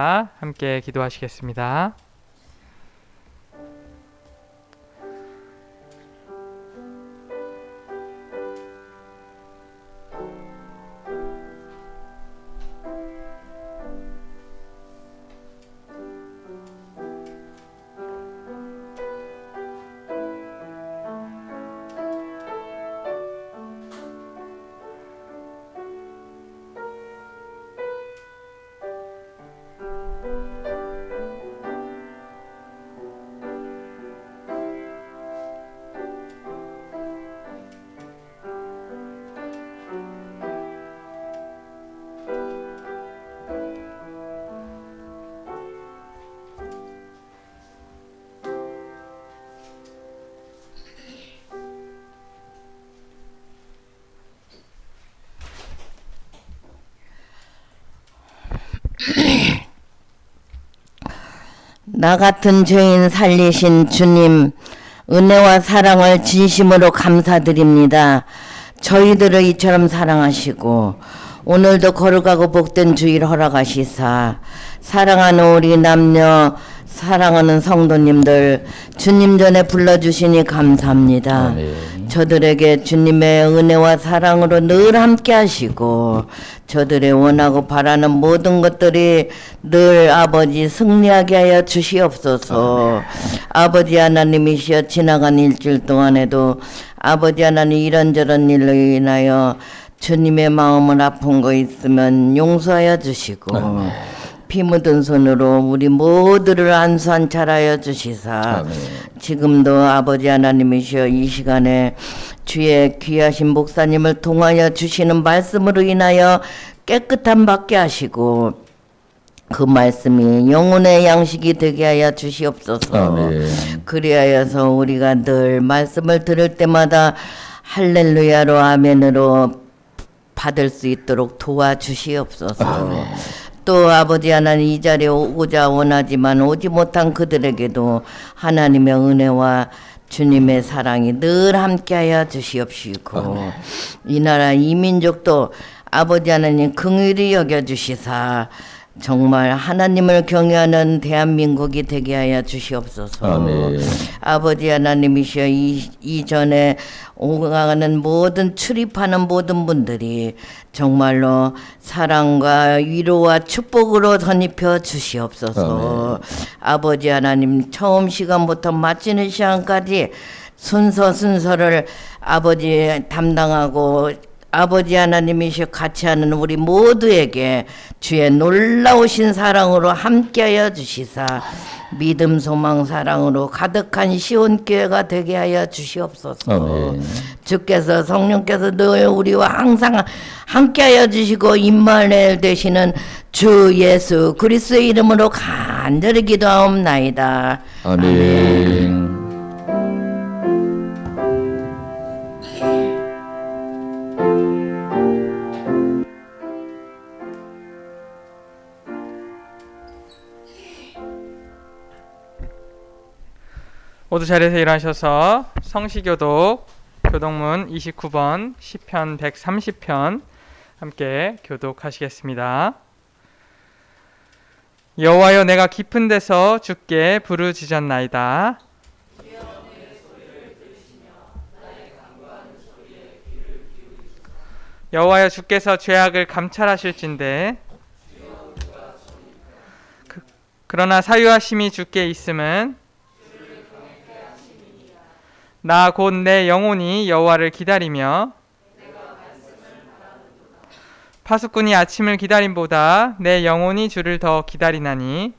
있습니다. 함께 기도하시겠습니다. 나 같은 죄인 살리신 주님, 은혜와 사랑을 진심으로 감사드립니다. 저희들을 이처럼 사랑하시고 오늘도 거룩하고 복된 주일 허락하시사 사랑하는 우리 남녀, 사랑하는 성도님들 주님 전에 불러주시니 감사합니다. 아멘. 저들에게 주님의 은혜와 사랑으로 늘 함께 하시고 저들의 원하고 바라는 모든 것들이 늘 아버지 승리하게 하여 주시옵소서. 아버지 하나님이시여, 지나간 일주일 동안에도 아버지 하나님 이런저런 일로 인하여 주님의 마음을 아픈 거 있으면 용서하여 주시고 피 묻은 손으로 우리 모두를 안수한찰하여 주시사 아멘. 지금도 아버지 하나님이시여, 이 시간에 주의 귀하신 목사님을 통하여 주시는 말씀으로 인하여 깨끗함 받게 하시고 그 말씀이 영혼의 양식이 되게 하여 주시옵소서. 아멘. 그리하여서 우리가 늘 말씀을 들을 때마다 할렐루야로 아멘으로 받을 수 있도록 도와주시옵소서. 아멘. 또 아버지 하나님, 이 자리에 오고자 원하지만 오지 못한 그들에게도 하나님의 은혜와 주님의 사랑이 늘 함께하여 주시옵시고 이 나라 이 민족도 아버지 하나님 긍휼히 여겨주시사 정말 하나님을 경외하는 대한민국이 되게 하여 주시옵소서. 아멘. 아버지 하나님이시여, 이전에 오가는 모든 출입하는 모든 분들이 정말로 사랑과 위로와 축복으로 덧입혀 주시옵소서. 아버지 하나님, 처음 시간부터 마치는 시간까지 순서를 아버지 담당하고 아버지 하나님이시여 같이 하는 우리 모두에게 주의 놀라우신 사랑으로 함께하여 주시사 믿음, 소망, 사랑으로 가득한 시온교회가 되게 하여 주시옵소서. 아멘. 주께서, 성령께서 늘 우리와 항상 함께하여 주시고 임마누엘 되시는 주 예수 그리스도의 이름으로 간절히 기도하옵나이다. 아멘. 모두 자리에서 일어나셔서 성시교독 교독문 29번 시편 130편 함께 교독하시겠습니다. 여호와여, 내가 깊은 데서 주께 부르짖었나이다. 여호와여, 주께서 죄악을 감찰하실진대 그러나 사유하심이 주께 있음은 나 곧 내 영혼이 여호와를 기다리며 파수꾼이 아침을 기다림보다 내 영혼이 주를 더 기다리나니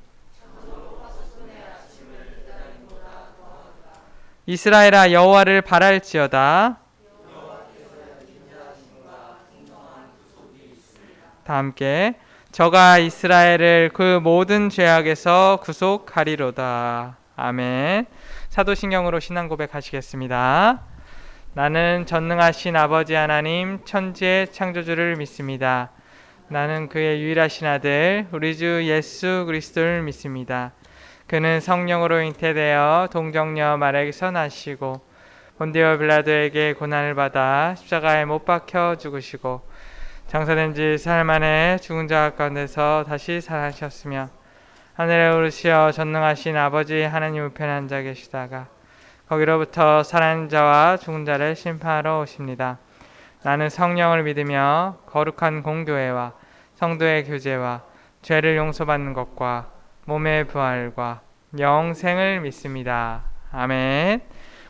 이스라엘아, 여호와를 바랄지어다. 다 함께 저가 이스라엘을 그 모든 죄악에서 구속하리로다. 아멘. 사도신경으로 신앙 고백하시겠습니다. 나는 전능하신 아버지 하나님 천지의 창조주를 믿습니다. 나는 그의 유일하신 아들 우리 주 예수 그리스도를 믿습니다. 그는 성령으로 잉태되어 동정녀 마리아에게서 나시고 본디오 빌라도에게 고난을 받아 십자가에 못 박혀 죽으시고 장사된 지 사흘 만에 죽은 자 가운데서 다시 살아나셨으며 하늘에 오르시어 전능하신 아버지 하나님 우편에 앉아 계시다가 거기로부터 살아있는 자와 죽은 자를 심판하러 오십니다. 나는 성령을 믿으며 거룩한 공교회와 성도의 교제와 죄를 용서받는 것과 몸의 부활과 영생을 믿습니다. 아멘.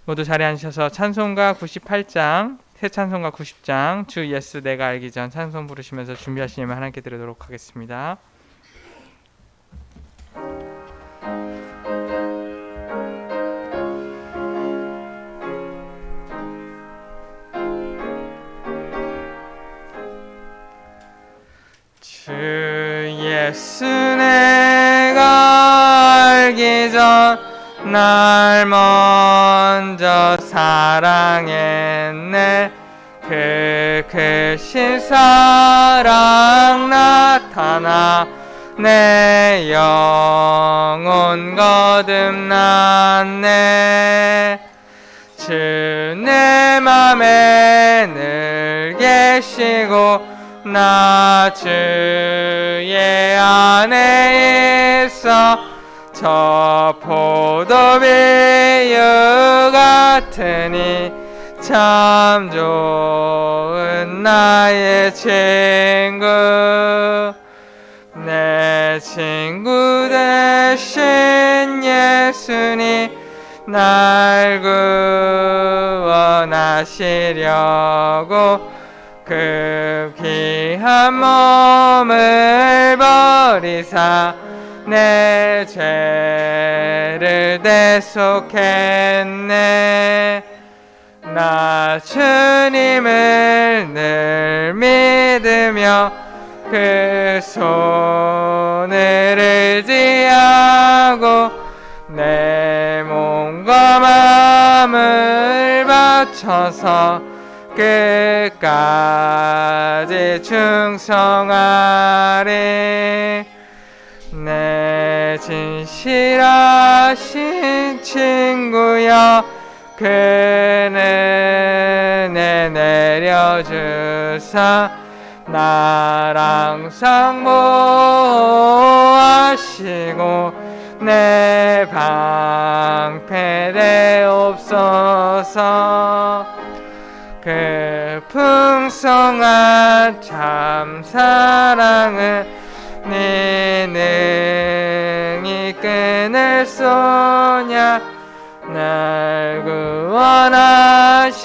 모두 자리에 앉으셔서 찬송가 98장, 새 찬송가 90장, 주 예수 내가 알기 전 찬송 부르시면서 준비하시면 하나님께 드리도록 하겠습니다. 주 예수 내가 알기 전 날 먼저 사랑했네. 그 크신 사랑 나타나 내 영혼 거듭났네. 주 내 맘에 늘 계시고 나 주의 안에 있어. 저 포도비유 같으니 참 좋은 나의 친구. 내 친구 대신 예수님 날 구원하시려고 그 귀한 몸을 버리사 내 죄를 대속했네. 나 주님을 늘 믿으며 그 손을 의지하고 내 몸과 마음을 바쳐서 끝까지 충성하리. 내 진실하신 친구여 그는 내 내려주사 나랑 상보하시고 내 방패되옵소서. 그 풍성한 참 사랑은 네 능히 끊을 소냐. 날 구원하신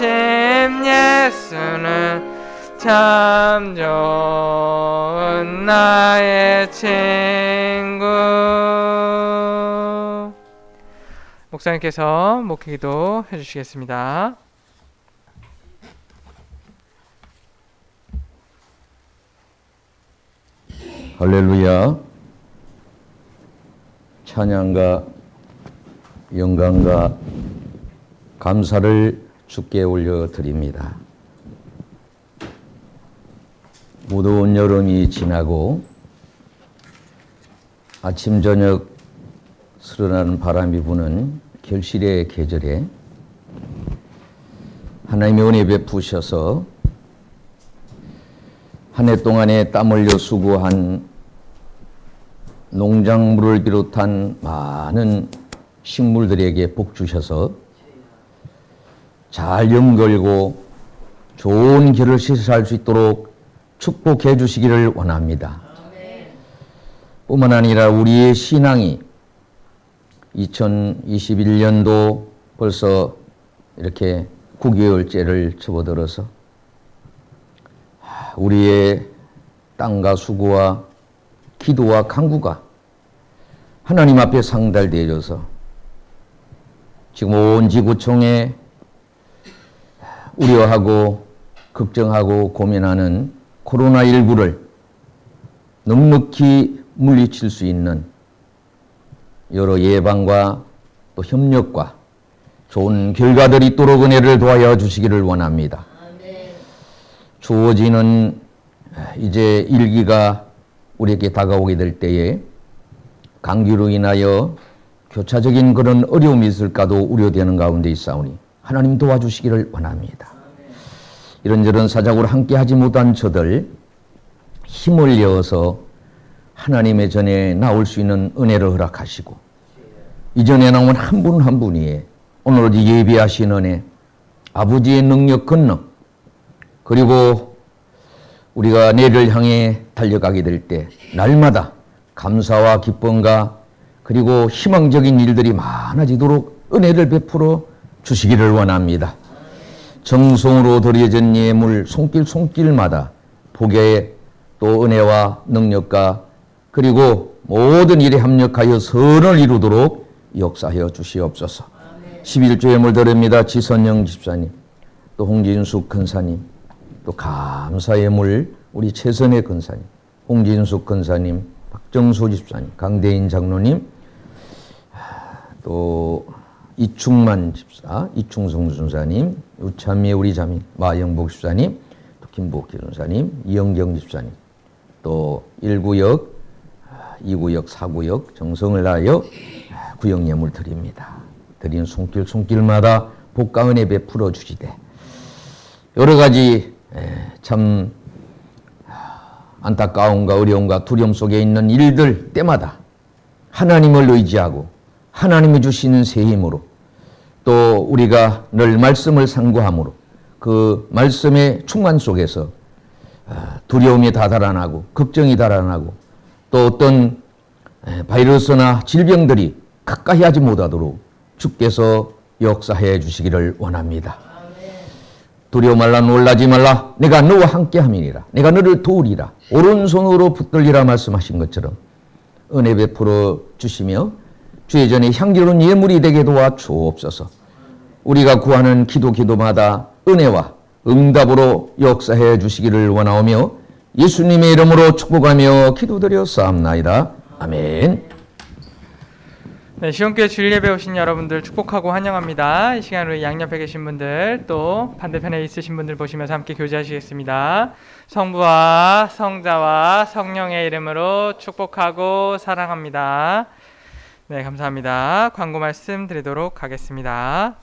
예수는 참 좋은 나의 친구. 목사님께서 목회기도 해주시겠습니다. 할렐루야. 찬양과 영광과 감사를 주께 올려드립니다. 무더운 여름이 지나고 아침 저녁 스르르는 바람이 부는 결실의 계절에 하나님의 은혜 베푸셔서 한 해 동안에 땀 흘려 수고한 농작물을 비롯한 많은 식물들에게 복 주셔서 잘 연걸고 좋은 길을 시설할 수 있도록 축복해 주시기를 원합니다. 뿐만 아니라 우리의 신앙이 2021년도 벌써 이렇게 9개월째를 접어들어서 우리의 땅과 수고와 기도와 간구가 하나님 앞에 상달되어져서 지금 온 지구촌에 우려하고 걱정하고 고민하는 코로나19를 넉넉히 물리칠 수 있는 여러 예방과 또 협력과 좋은 결과들이 있도록 은혜를 도와여 주시기를 원합니다. 주어지는 이제 일기가 우리에게 다가오게 될 때에 감기로 인하여 교차적인 그런 어려움이 있을까도 우려되는 가운데 있사오니 하나님 도와주시기를 원합니다. 이런저런 사정으로 함께 하지 못한 저들 힘을 내어서 하나님의 전에 나올 수 있는 은혜를 허락하시고 이전에 나온 한 분 한 분이 오늘 예비하신 은혜, 아버지의 능력 건너, 그리고 우리가 내일을 향해 달려가게 될 때 날마다 감사와 기쁨과 그리고 희망적인 일들이 많아지도록 은혜를 베풀어 주시기를 원합니다. 정성으로 드려진 예물 손길마다 복의 또 은혜와 능력과 그리고 모든 일에 합력하여 선을 이루도록 역사하여 주시옵소서. 11조 예물 드립니다. 지선영 집사님, 또 홍진숙 근사님, 또 감사 예물 우리 최선의 근사님, 홍진숙 근사님, 박정수 집사님, 강대인 장로님, 또 이충만 집사, 이충성 준사님, 우참미의 우리 자매 마영복 집사님, 또 김복희 준사님, 이영경 집사님, 또 1구역, 2구역, 4구역 정성을 다하여 구역 예물 드립니다. 드린 손길마다 복과 은혜 베풀어 주시되 여러 가지 참 안타까움과 어려움과 두려움 속에 있는 일들 때마다 하나님을 의지하고 하나님이 주시는 새 힘으로 또 우리가 늘 말씀을 상고함으로 그 말씀의 충만 속에서 두려움이 다 달아나고 걱정이 달아나고 또 어떤 바이러스나 질병들이 가까이 하지 못하도록 주께서 역사해 주시기를 원합니다. 두려워 말라 놀라지 말라 내가 너와 함께 함이니라 내가 너를 도우리라 오른손으로 붙들리라 말씀하신 것처럼 은혜 베풀어 주시며 주의 전에 향기로운 예물이 되게 도와 주옵소서. 우리가 구하는 기도마다 은혜와 응답으로 역사해 주시기를 원하오며 예수님의 이름으로 축복하며 기도드려 싸움나이다. 아멘. 네, 시온교회 주일 예배 오신 여러분들 축복하고 환영합니다. 이 시간으로 양옆에 계신 분들 또 반대편에 있으신 분들 보시면서 함께 교제하시겠습니다. 성부와 성자와 성령의 이름으로 축복하고 사랑합니다. 네, 감사합니다. 광고 말씀 드리도록 하겠습니다.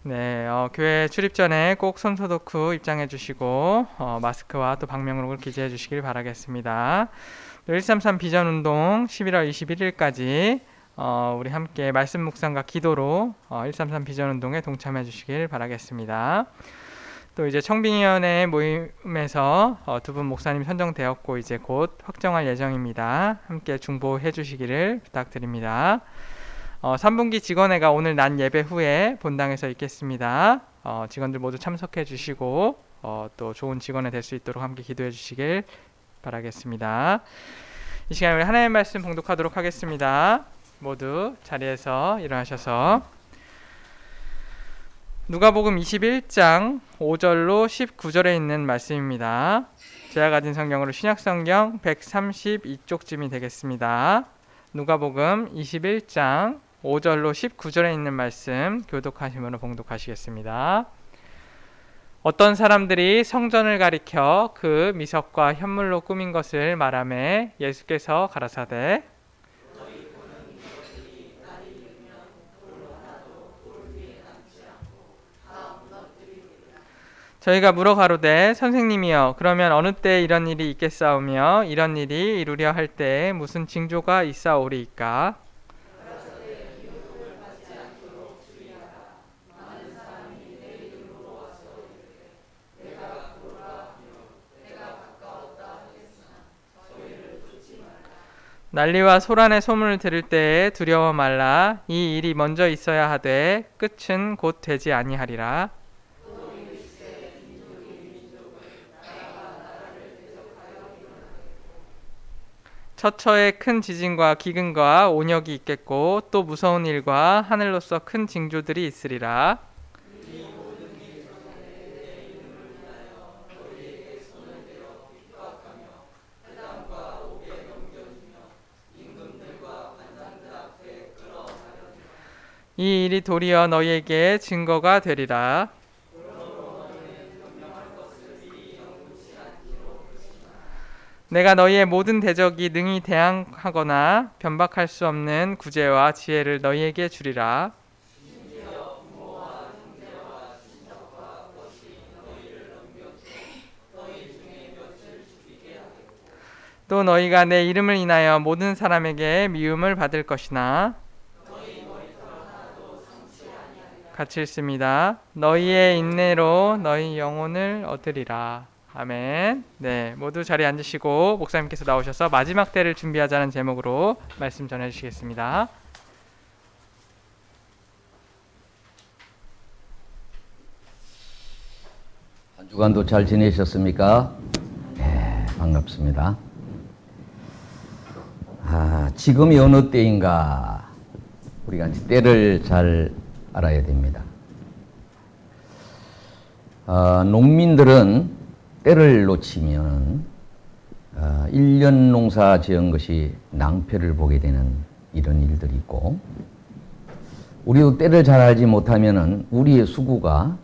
네, 교회 출입 전에 꼭 손소독 후 입장해 주시고 마스크와 또 방명록을 기재해 주시길 바라겠습니다. 133 비전 운동 11월 21일까지 우리 함께 말씀 묵상과 기도로 133 비전 운동에 동참해 주시길 바라겠습니다. 또 이제 청빙위원회 모임에서 두 분 목사님 선정되었고 이제 곧 확정할 예정입니다. 함께 중보해 주시기를 부탁드립니다. 3분기 직원회가 오늘 낮 예배 후에 본당에서 있겠습니다. 직원들 모두 참석해 주시고 또 좋은 직원회 될 수 있도록 함께 기도해 주시길 바라겠습니다. 이 시간에 우리 하나님의 말씀 봉독하도록 하겠습니다. 모두 자리에서 일어나셔서 누가복음 21장 5절로 19절에 있는 말씀입니다. 제가 가진 성경으로 신약성경 132쪽쯤이 되겠습니다. 누가복음 21장 5절로 19절에 있는 말씀 교독하시므로 봉독하시겠습니다. 어떤 사람들이 성전을 가리켜 그 미석과 현물로 꾸민 것을 말하매 예수께서 가라사대 저희가 물어 가로되 선생님이여 그러면 어느 때 이런 일이 있겠사오며 이런 일이 이루려 할 때에 무슨 징조가 있사오리이까? 난리와 소란의 소문을 들을 때에 두려워 말라. 이 일이 먼저 있어야 하되 끝은 곧 되지 아니하리라. 처처에 큰 지진과 기근과 온역이 있겠고 또 무서운 일과 하늘로서 큰 징조들이 있으리라. 이 일이 도리어 너희에게 증거가 되리라. 내가 너희의 모든 대적이 능히 대항하거나 변박할 수 없는 구제와 지혜를 너희에게 주리라. 또 너희가 내 이름을 인하여 모든 사람에게 미움을 받을 것이나 같이 읽습니다. 너희의 인내로 너희 영혼을 얻으리라. 아멘. 네, 모두 자리에 앉으시고 목사님께서 나오셔서 마지막 때를 준비하자는 제목으로 말씀 전해 주시겠습니다. 한 주간도 잘 지내셨습니까? 네, 반갑습니다. 지금이 어느 때인가 우리가 때를 잘 알아야 됩니다. 농민들은 때를 놓치면 1년 농사 지은 것이 낭패를 보게 되는 이런 일들이 있고, 우리도 때를 잘 알지 못하면 우리의 수고가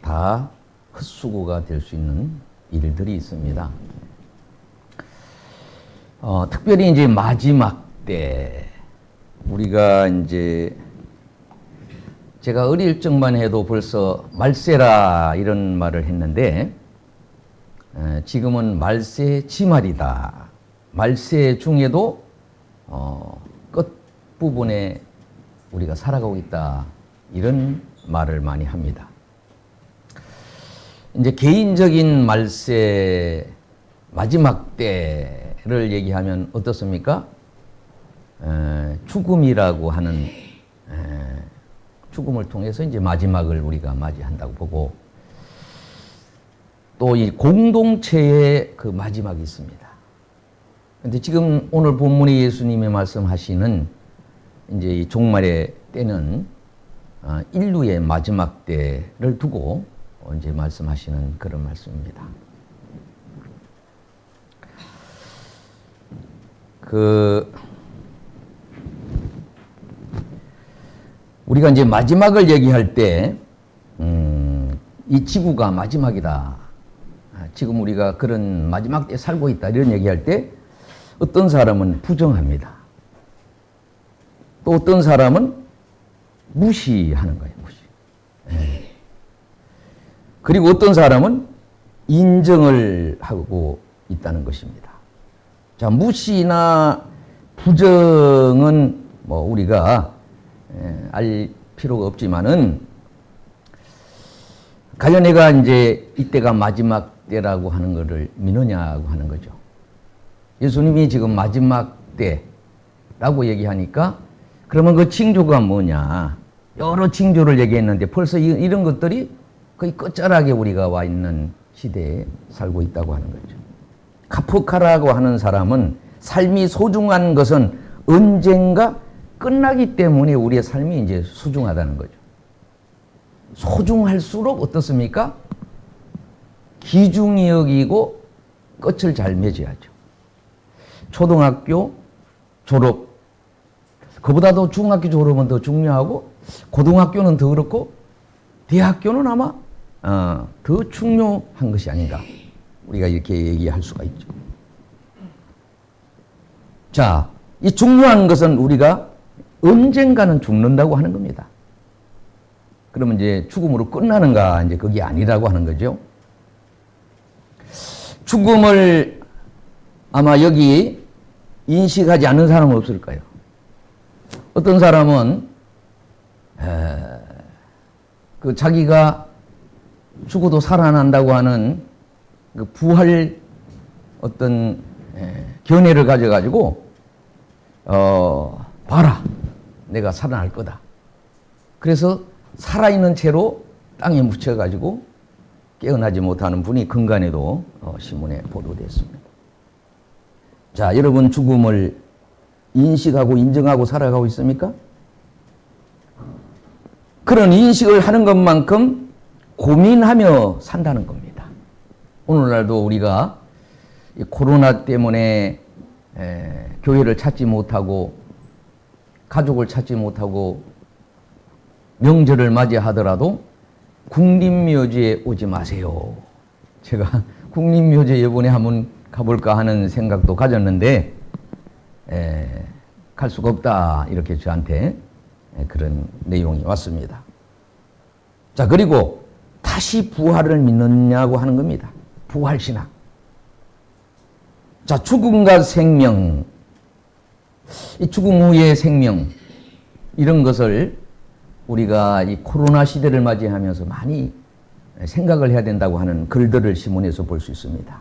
다 헛수고가 될 수 있는 일들이 있습니다. 특별히 이제 마지막 때, 우리가 이제 제가 어릴 적만 해도 벌써 말세라 이런 말을 했는데, 지금은 말세 지말이다. 말세 중에도 끝부분에 우리가 살아가고 있다. 이런 말을 많이 합니다. 이제 개인적인 말세 마지막 때를 얘기하면 어떻습니까? 죽음이라고 하는 죽음을 통해서 이제 마지막을 우리가 맞이한다고 보고, 또 이 공동체의 그 마지막이 있습니다. 근데 지금 오늘 본문에 예수님이 말씀하시는 이제 이 종말의 때는 인류의 마지막 때를 두고 이제 말씀하시는 그런 말씀입니다. 우리가 이제 마지막을 얘기할 때, 이 지구가 마지막이다. 지금 우리가 그런 마지막 때 살고 있다. 이런 얘기할 때 어떤 사람은 부정합니다. 또 어떤 사람은 무시하는 거예요. 무시. 그리고 어떤 사람은 인정을 하고 있다는 것입니다. 자, 무시나 부정은 뭐 우리가 알 필요가 없지만은, 가령 내가 이제 이때가 마지막 때라고 하는 것을 믿느냐고 하는 거죠. 예수님이 지금 마지막 때라고 얘기하니까, 그러면 그 징조가 뭐냐? 여러 징조를 얘기했는데 벌써 이런 것들이 거의 끝자락에 우리가 와 있는 시대에 살고 있다고 하는 거죠. 카프카라고 하는 사람은 삶이 소중한 것은 언젠가 끝나기 때문에 우리의 삶이 이제 소중하다는 거죠. 소중할수록 어떻습니까? 귀중히 여기고 끝을 잘 맺어야죠. 초등학교 졸업, 그보다도 중학교 졸업은 더 중요하고, 고등학교는 더 그렇고, 대학교는 아마 더 중요한 것이 아닌가, 우리가 이렇게 얘기할 수가 있죠. 자, 이 중요한 것은 우리가 언젠가는 죽는다고 하는 겁니다. 그러면 이제 죽음으로 끝나는가, 이제 그게 아니라고 하는 거죠. 죽음을 아마 여기 인식하지 않는 사람은 없을까요? 어떤 사람은 그 자기가 죽어도 살아난다고 하는 그 부활 어떤 견해를 가져가지고 봐라, 내가 살아날 거다. 그래서 살아있는 채로 땅에 묻혀가지고 깨어나지 못하는 분이 근간에도 신문에 보도됐습니다. 자, 여러분 죽음을 인식하고 인정하고 살아가고 있습니까? 그런 인식을 하는 것만큼 고민하며 산다는 겁니다. 오늘날도 우리가 이 코로나 때문에 교회를 찾지 못하고, 가족을 찾지 못하고, 명절을 맞이하더라도 국립묘지에 오지 마세요. 제가 국립묘지에 이번에 한번 가볼까 하는 생각도 가졌는데 갈 수가 없다, 이렇게 저한테 그런 내용이 왔습니다. 자, 그리고 다시 부활을 믿느냐고 하는 겁니다. 부활신앙. 자, 죽음과 생명, 이 죽음 후의 생명, 이런 것을 우리가 이 코로나 시대를 맞이하면서 많이 생각을 해야 된다고 하는 글들을 신문에서 볼 수 있습니다.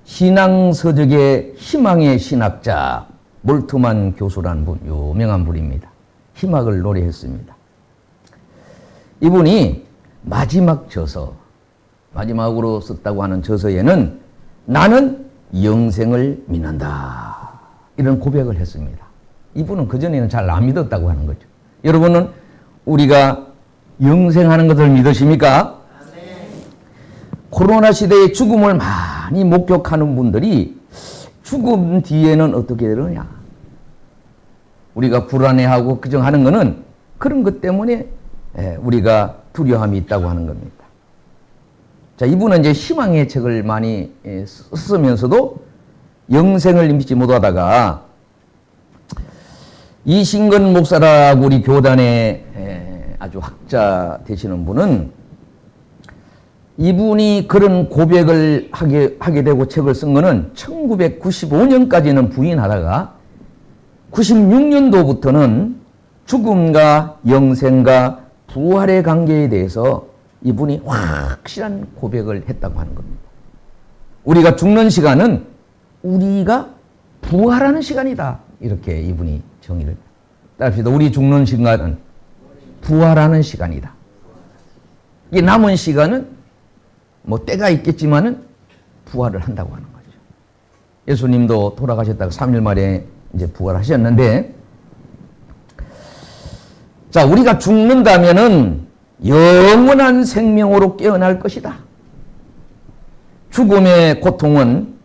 신앙서적의 희망의 신학자 몰트만 교수라는 분, 유명한 분입니다. 희망을 노래했습니다. 이분이 마지막 저서, 마지막으로 썼다고 하는 저서에는 나는 영생을 믿는다, 이런 고백을 했습니다. 이분은 그전에는 잘 안 믿었다고 하는 거죠. 여러분은 우리가 영생하는 것을 믿으십니까? 코로나 시대의 죽음을 많이 목격하는 분들이 죽음 뒤에는 어떻게 되느냐, 우리가 불안해하고 걱정하는 것은 그런 것 때문에 우리가 두려움이 있다고 하는 겁니다. 자, 이분은 이제 희망의 책을 많이 쓰면서도 영생을 믿지 못하다가 이신건 목사라고 우리 교단의 아주 학자 되시는 분은 이분이 그런 고백을 하게 되고 책을 쓴 거는 1995년까지는 부인하다가 96년도부터는 죽음과 영생과 부활의 관계에 대해서 이분이 확실한 고백을 했다고 하는 겁니다. 우리가 죽는 시간은 우리가 부활하는 시간이다, 이렇게 이분이 정의를 따릅시다. 우리 죽는 시간은 부활하는 시간이다. 이 남은 시간은 뭐 때가 있겠지만은 부활을 한다고 하는 거죠. 예수님도 돌아가셨다가 3일 만에 이제 부활하셨는데, 자, 우리가 죽는다면은 영원한 생명으로 깨어날 것이다. 죽음의 고통은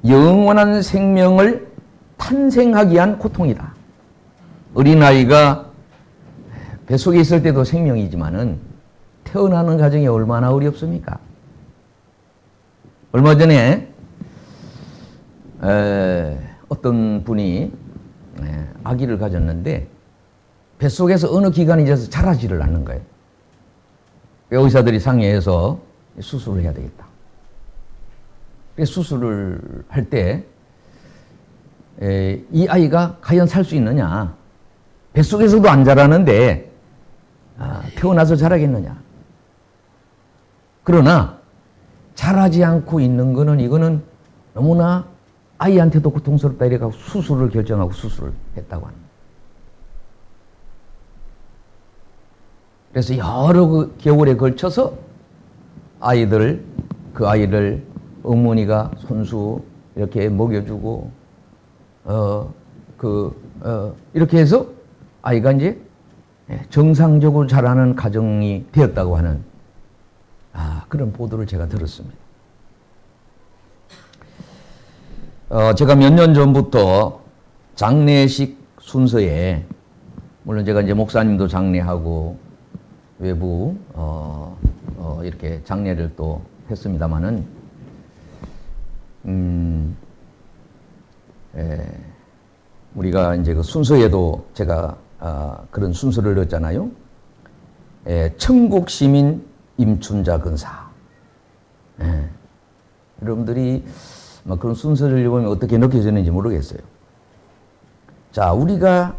영원한 생명을 탄생하기 위한 고통이다. 어린아이가 뱃속에 있을 때도 생명이지만은 태어나는 과정이 얼마나 어렵습니까? 얼마 전에 어떤 분이 아기를 가졌는데 뱃속에서 어느 기관이 돼서 자라지를 않는 거예요. 의사들이 상의해서 수술을 해야 되겠다. 수술을 할 때 이 아이가 과연 살 수 있느냐, 뱃속에서도 안 자라는데 태어나서 자라겠느냐. 그러나 자라지 않고 있는 거는 이거는 너무나 아이한테도 고통스럽다, 이래가지고 수술을 결정하고 수술을 했다고 합니다. 그래서 여러 그 겨울에 걸쳐서 그 아이를 어머니가 손수 이렇게 먹여주고, 이렇게 해서 아이가 이제 정상적으로 자라는 가정이 되었다고 하는 그런 보도를 제가 들었습니다. 제가 몇 년 전부터 장례식 순서에, 물론 제가 이제 목사님도 장례하고 외부 이렇게 장례를 또 했습니다마는 우리가 이제 그 순서에도 제가 그런 순서를 넣었잖아요. 천국 시민 임춘자 근사. 여러분들이 그런 순서를 보면 어떻게 느껴지는지 모르겠어요. 자, 우리가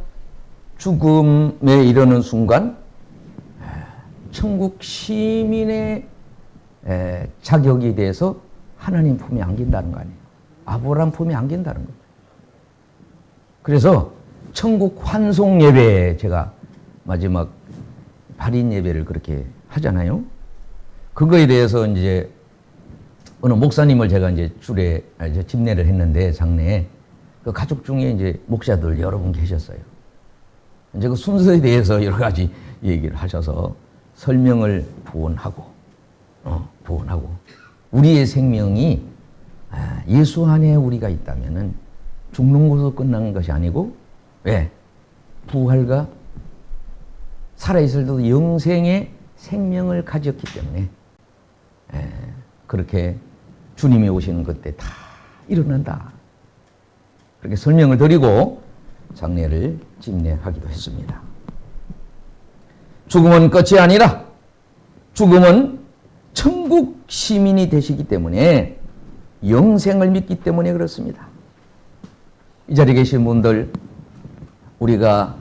죽음에 이르는 순간 천국 시민의 자격이 돼서 하나님 품에 안긴다는 거 아니에요. 아브라함 품에 안긴다는 거예요. 그래서 천국 환송 예배에 제가 마지막 발인 예배를 그렇게 하잖아요. 그거에 대해서 이제 어느 목사님을 제가 이제 집례를 했는데, 장례에 그 가족 중에 이제 목사들 여러 분 계셨어요. 이제 그 순서에 대해서 여러 가지 얘기를 하셔서 설명을 부원하고 우리의 생명이 예수 안에 우리가 있다면은 죽는 것으로 끝나는 것이 아니고, 왜? 부활과 살아있을 때도 영생의 생명을 가졌기 때문에 그렇게 주님이 오시는 그때 다 일어난다. 그렇게 설명을 드리고 장례를 집례하기도 했습니다. 죽음은 끝이 아니라 죽음은 천국 시민이 되시기 때문에 영생을 믿기 때문에 그렇습니다. 이 자리에 계신 분들, 우리가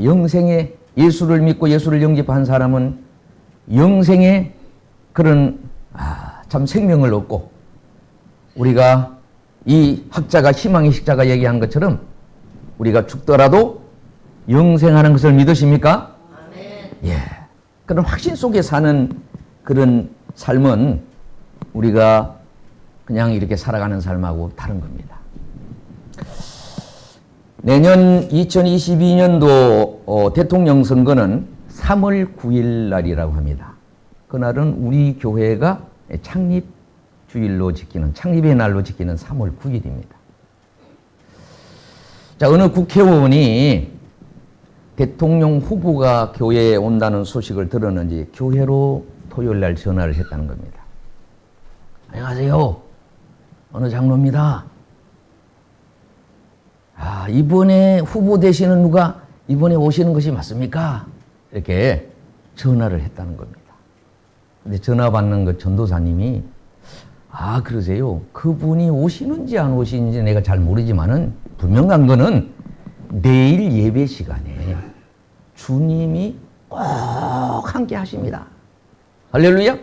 영생에 예수를 믿고 예수를 영접한 사람은 영생에 그런 참 생명을 얻고, 우리가 이 학자가, 희망의 식자가 얘기한 것처럼 우리가 죽더라도 영생하는 것을 믿으십니까? 아멘. 예. 그런 확신 속에 사는 그런 삶은 우리가 그냥 이렇게 살아가는 삶하고 다른 겁니다. 내년 2022년도 대통령 선거는 3월 9일 날이라고 합니다. 그날은 우리 교회가 창립 주일로 지키는, 창립의 날로 지키는 3월 9일입니다. 자, 어느 국회의원이 대통령 후보가 교회에 온다는 소식을 들었는지 교회로 토요일 날 전화를 했다는 겁니다. 안녕하세요. 어느 장로입니다. 이번에 후보 되시는 누가 이번에 오시는 것이 맞습니까? 이렇게 전화를 했다는 겁니다. 근데 전화 받는 그 전도사님이 그러세요. 그분이 오시는지 안 오시는지 내가 잘 모르지만은 분명한 거는 내일 예배 시간에 주님이 꼭 함께 하십니다. 할렐루야.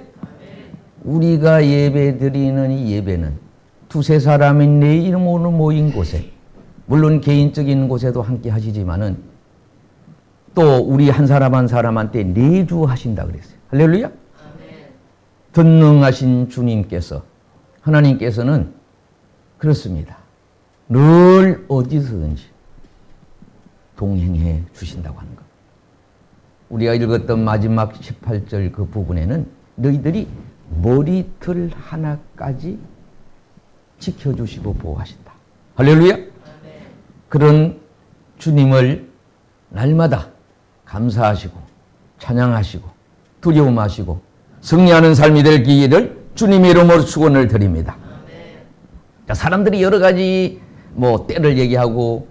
우리가 예배 드리는 이 예배는 두세 사람이 내 이름으로 모인 곳에, 물론 개인적인 곳에도 함께 하시지만은 또 우리 한 사람 한 사람한테 내주 하신다 그랬어요. 할렐루야. 전능하신 주님께서, 하나님께서는 그렇습니다. 늘 어디서든지 동행해 주신다고 하는 것. 우리가 읽었던 마지막 18절 그 부분에는 너희들이 머리털 하나까지 지켜주시고 보호하신다. 할렐루야. 그런 주님을 날마다 감사하시고 찬양하시고 두려움하시고 승리하는 삶이 될 기회를 주님의 이름으로 축원을 드립니다. 자, 사람들이 여러 가지 때를 얘기하고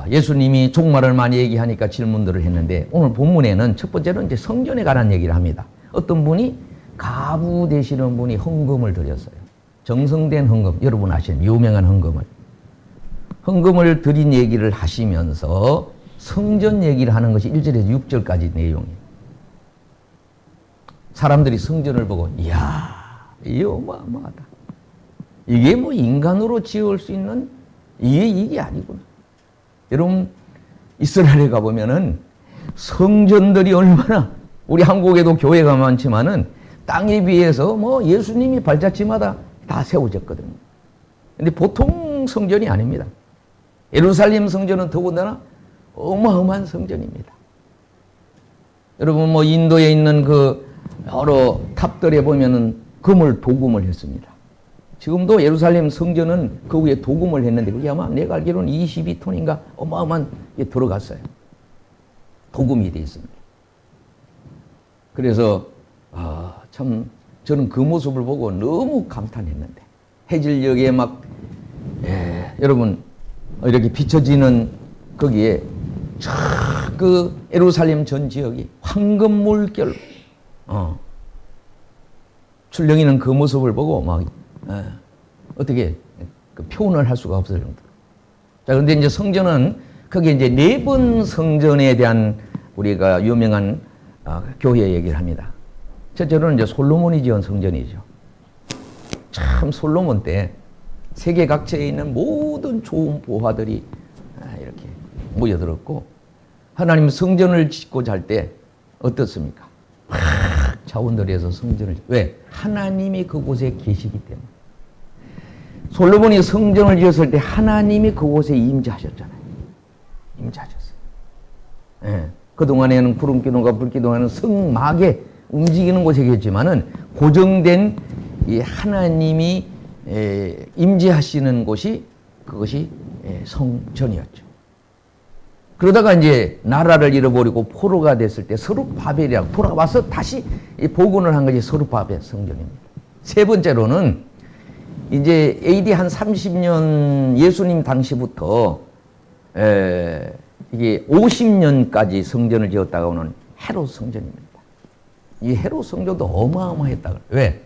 예수님이 종말을 많이 얘기하니까 질문들을 했는데, 오늘 본문에는 첫 번째는 이제 성전에 관한 얘기를 합니다. 어떤 분이 가부 되시는 분이 헌금을 드렸어요. 정성된 헌금, 여러분 아시는 유명한 헌금을 드린 얘기를 하시면서 성전 얘기를 하는 것이 1절에서 6절까지 내용이에요. 사람들이 성전을 보고 이야, 이게 어마어마하다. 이게 인간으로 지을 수 있는 이게 아니구나. 여러분, 이스라엘에 가보면은 성전들이 얼마나, 우리 한국에도 교회가 많지만은 땅에 비해서 예수님이 발자취마다 다 세워졌거든요. 근데 보통 성전이 아닙니다. 예루살렘 성전은 더군다나 어마어마한 성전입니다. 여러분, 인도에 있는 그 여러 탑들에 보면은 도금을 했습니다. 지금도 예루살렘 성전은 그 위에 도금을 했는데 그게 아마 내가 알기로는 22톤인가 어마어마한 게 들어갔어요. 도금이 되어 있습니다. 그래서 참 저는 그 모습을 보고 너무 감탄했는데, 해질녘에 여러분 이렇게 비춰지는 거기에 그 예루살렘 전 지역이 황금 물결 출렁이는 그 모습을 보고 어떻게 표현을 할 수가 없을 정도. 자, 그런데 이제 성전은 거기에 이제 4번 성전에 대한 우리가 유명한 교회 얘기를 합니다. 첫째로는 이제 솔로몬이 지은 성전이죠. 참 솔로몬 때 세계 각지에 있는 모든 좋은 보화들이 이렇게 모여들었고, 하나님 성전을 짓고 잘 때 어떻습니까? 자원들에서 성전을, 왜? 하나님이 그곳에 계시기 때문에. 솔로몬이 성전을 지었을 때 하나님이 그곳에 임재하셨잖아요. 임재하셨어요. 예. 그동안에는 구름기둥과 불기둥하는 성막에 움직이는 곳에 계셨지만은 고정된 이 하나님이 임재하시는 곳이, 그것이 성전이었죠. 그러다가 이제 나라를 잃어버리고 포로가 됐을 때 스룹바벨이라고 돌아와서 다시 복원을 한 것이 스룹바벨 성전입니다. 세 번째로는 이제 AD 한 30년 예수님 당시부터 이게 50년까지 성전을 지었다가 오는 헤롯 성전입니다. 이 헤롯 성전도 어마어마했다. 왜?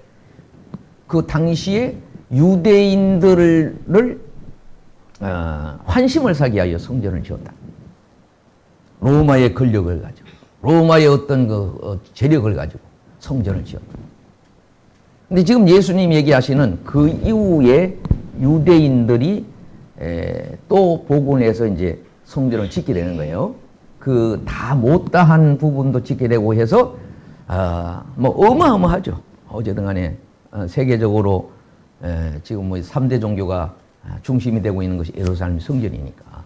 그 당시에 유대인들을 환심을 사기 위하여 성전을 지었다. 로마의 권력을 가지고, 로마의 어떤 재력을 가지고 성전을 지었다. 근데 지금 예수님 얘기하시는 그 이후에 유대인들이 또 복원해서 이제 성전을 짓게 되는 거예요. 그 다 못다한 부분도 짓게 되고 해서 뭐 어마어마하죠. 어쨌든 간에 세계적으로 지금 뭐 3대 종교가 중심이 되고 있는 것이 예루살렘 성전이니까.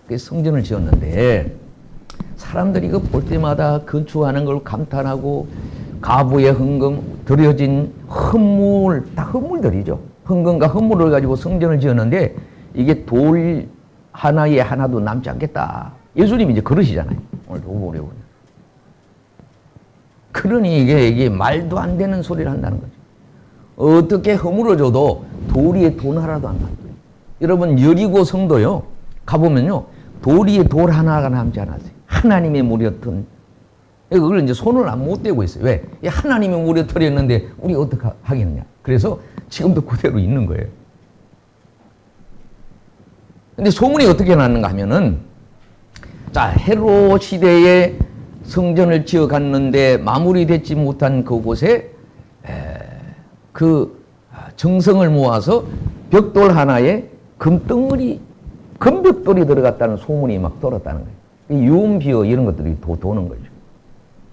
그래서 성전을 지었는데 사람들이 그 볼 때마다 건축하는 걸 감탄하고 가부의 헌금, 들여진 헌물, 다 헌물들이죠. 헌금과 헌물을 가지고 성전을 지었는데 이게 돌 하나에 하나도 남지 않겠다. 예수님이 이제 그러시잖아요. 오늘도 보려고. 그러니 이게 말도 안 되는 소리를 한다는 거죠. 어떻게 허물어 줘도 돌 위에 돈 하나도 안 남아요. 여러분 여리고 성도요. 가보면요. 돌 위에 돌 하나가 남지 않았어요. 하나님의 무렸던 그걸 이제 손을 못 대고 있어요. 왜? 하나님의 무려털이었는데 우리 어떻게 하겠느냐. 그래서 지금도 그대로 있는 거예요. 근데 소문이 어떻게 났는가 하면은 자 헤롯 시대에 성전을 지어 갔는데 마무리되지 못한 그곳에 그 정성을 모아서 벽돌 하나에 금덩어리 금벽돌이 들어갔다는 소문이 막 돌았다는 거예요. 유언비어 이런 것들이 도는 거죠.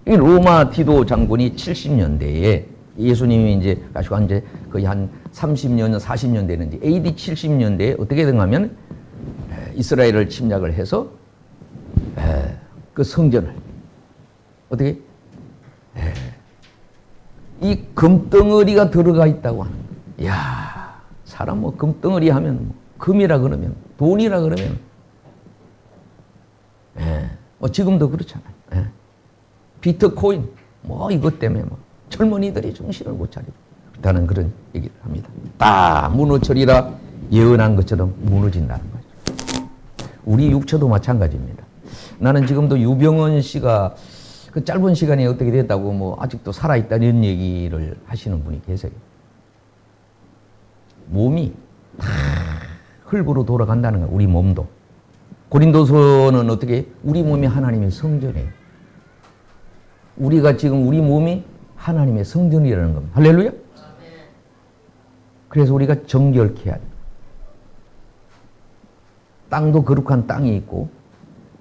이 로마 디도 장군이 70년대에 예수님이 이제 가시고 이제 거의 한 30년, 40년 되는지 AD 70년대에 어떻게 된가하면 이스라엘을 침략을 해서 그 성전을 어떻게 이 금덩어리가 들어가 있다고 하는 거예요. 이야, 사람 뭐 금덩어리 하면 뭐 금이라 그러면 돈이라 그러면 지금도 그렇잖아요. 비트코인 뭐 이것 때문에 뭐 젊은이들이 정신을 못 차리고 있다는 그런 얘기를 합니다. 딱 무너뜨리라 예언한 것처럼 무너진다는 거죠. 우리 육체도 마찬가지입니다. 나는 지금도 유병헌 씨가 그 짧은 시간에 어떻게 됐다고 뭐 아직도 살아있다는 얘기를 하시는 분이 계세요. 몸이 다 흙으로 돌아간다는 거예요. 우리 몸도. 고린도서는 어떻게 우리 몸이 하나님의 성전이에요. 우리가 지금 우리 몸이 하나님의 성전이라는 겁니다. 할렐루야? 그래서 우리가 정결케 해야 돼요. 땅도 거룩한 땅이 있고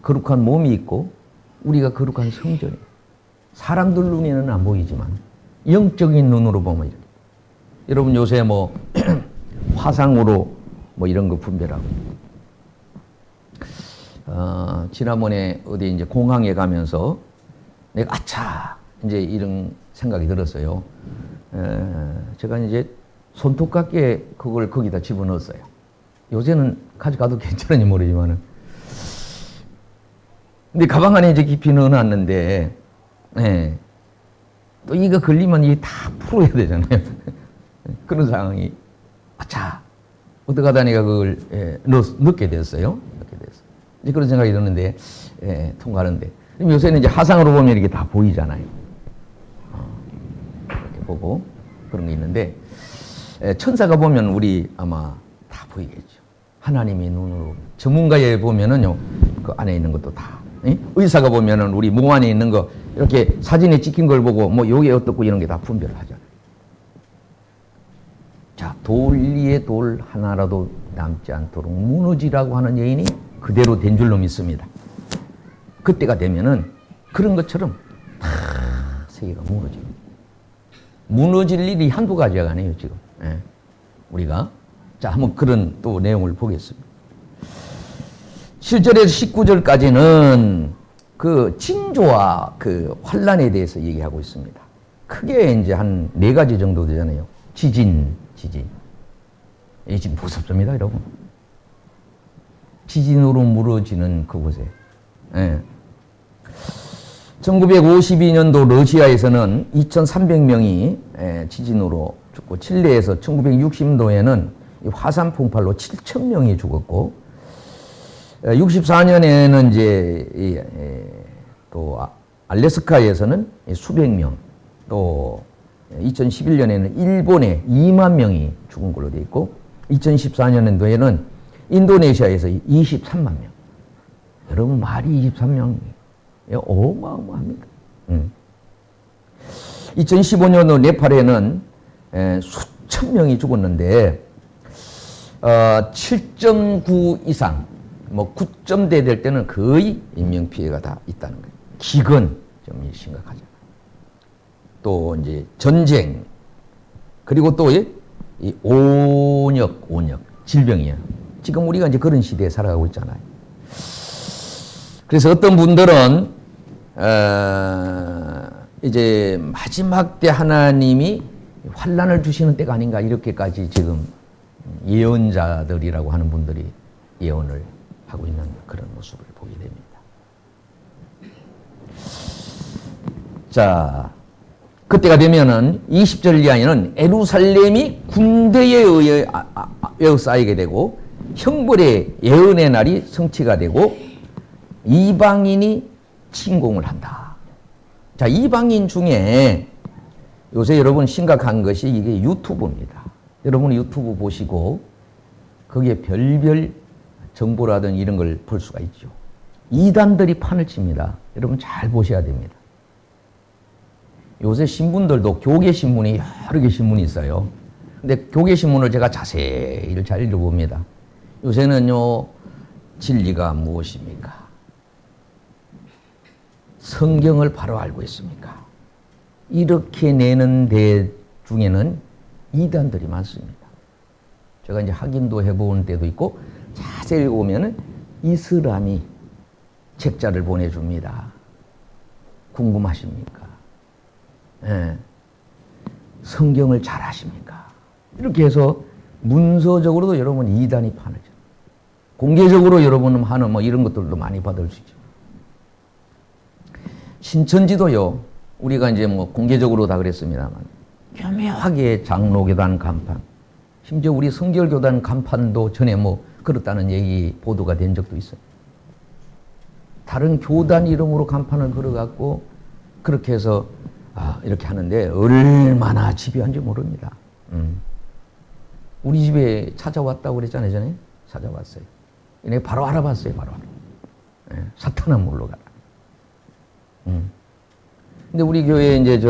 거룩한 몸이 있고 우리가 거룩한 성전이에요. 사람들 눈에는 안 보이지만 영적인 눈으로 보면 이렇게. 여러분 요새 뭐 화상으로 뭐 이런 거 분별하고 지난번에 어디 이제 공항에 가면서 내가 아차 이제 이런 생각이 들었어요. 제가 이제 손톱 같게 그걸 거기다 집어넣었어요. 요새는 가져가도 괜찮은지 모르지만은. 근데 가방 안에 이제 깊이 넣어놨는데, 또 이거 걸리면 이게 다 풀어야 되잖아요. 그런 상황이. 아차! 어떡하다니까 그걸 넣게 됐어요. 넣게 됐어요. 이제 그런 생각이 드는데, 통과하는데. 요새는 이제 화상으로 보면 이렇게 다 보이잖아요. 이렇게 보고 그런 게 있는데, 천사가 보면 우리 아마 다 보이겠죠. 하나님의 눈으로. 전문가에 보면은요, 그 안에 있는 것도 다. 의사가 보면은 우리 몸 안에 있는 거, 이렇게 사진에 찍힌 걸 보고, 뭐, 요게 어떻고 이런 게 다 분별을 하잖아요. 자, 돌 위에 돌 하나라도 남지 않도록 무너지라고 하는 여인이 그대로 된 줄로 믿습니다. 그때가 되면은 그런 것처럼 다 세계가 무너집니다. 무너질 일이 한두 가지가 아니에요, 지금. 우리가. 자, 한번 그런 또 내용을 보겠습니다. 7절에서 19절까지는 그 징조와 그 환란에 대해서 얘기하고 있습니다. 크게 이제 한 4가지 정도 되잖아요. 지진. 이 지금 무섭습니다, 여러분. 지진으로 무너지는 그곳에. 1952년도 러시아에서는 2,300명이 지진으로 죽고, 칠레에서 1960년도에는 화산 폭발로 7,000명이 죽었고, 64년에는 이제 또 알래스카에서는 수백 명, 또 2011년에는 일본에 2만 명이 죽은 걸로 돼 있고, 2014년도에는 인도네시아에서 23만 명. 여러분 말이 23명. 어마어마합니다. 2015년 네팔에는 수천 명이 죽었는데 7.9 이상, 뭐 9점대 될 때는 거의 인명피해가 다 있다는 거예요. 기근 좀 심각하죠. 또 이제 전쟁, 그리고 또 이 온역 질병이에요. 지금 우리가 이제 그런 시대에 살아가고 있잖아요. 그래서 어떤 분들은 이제 마지막 때 하나님이 환난을 주시는 때가 아닌가 이렇게까지 지금 예언자들이라고 하는 분들이 예언을 하고 있는 그런 모습을 보게 됩니다. 자, 그때가 되면은 20절 이하에는 에루살렘이 군대에 의해 쌓이게 되고 형벌의 예언의 날이 성취가 되고 이방인이 침공을 한다. 자, 이방인 중에 요새 여러분 심각한 것이 이게 유튜브입니다. 여러분 유튜브 보시고 거기에 별별 정보라든 이런 걸 볼 수가 있죠. 이단들이 판을 칩니다. 여러분 잘 보셔야 됩니다. 요새 신문들도 교계 신문이 여러 개 신문이 있어요. 근데 교계 신문을 제가 자세히 잘 읽어봅니다. 요새는요, 진리가 무엇입니까? 성경을 바로 알고 있습니까? 이렇게 내는 데 중에는 이단들이 많습니다. 제가 이제 확인도 해본 때도 있고, 자세히 읽어보면 이슬람이 책자를 보내줍니다. 궁금하십니까? 예. 성경을 잘 아십니까? 이렇게 해서 문서적으로도 여러분 이단이 판을 쳐. 공개적으로 여러분은 하는 뭐 이런 것들도 많이 받을 수 있죠. 신천지도요, 우리가 이제 뭐 공개적으로 다 그랬습니다만, 교묘하게 장로교단 간판, 심지어 우리 성결교단 간판도 전에 뭐 그렇다는 얘기 보도가 된 적도 있어요. 다른 교단 이름으로 간판을 걸어갖고 그렇게 해서 이렇게 하는데 얼마나 집요한지 모릅니다. 우리 집에 찾아왔다고 그랬잖아요, 전에. 찾아왔어요. 내가 바로 알아봤어요, 바로. 예, 사탄아 물러가라. 근데 우리 교회에 이제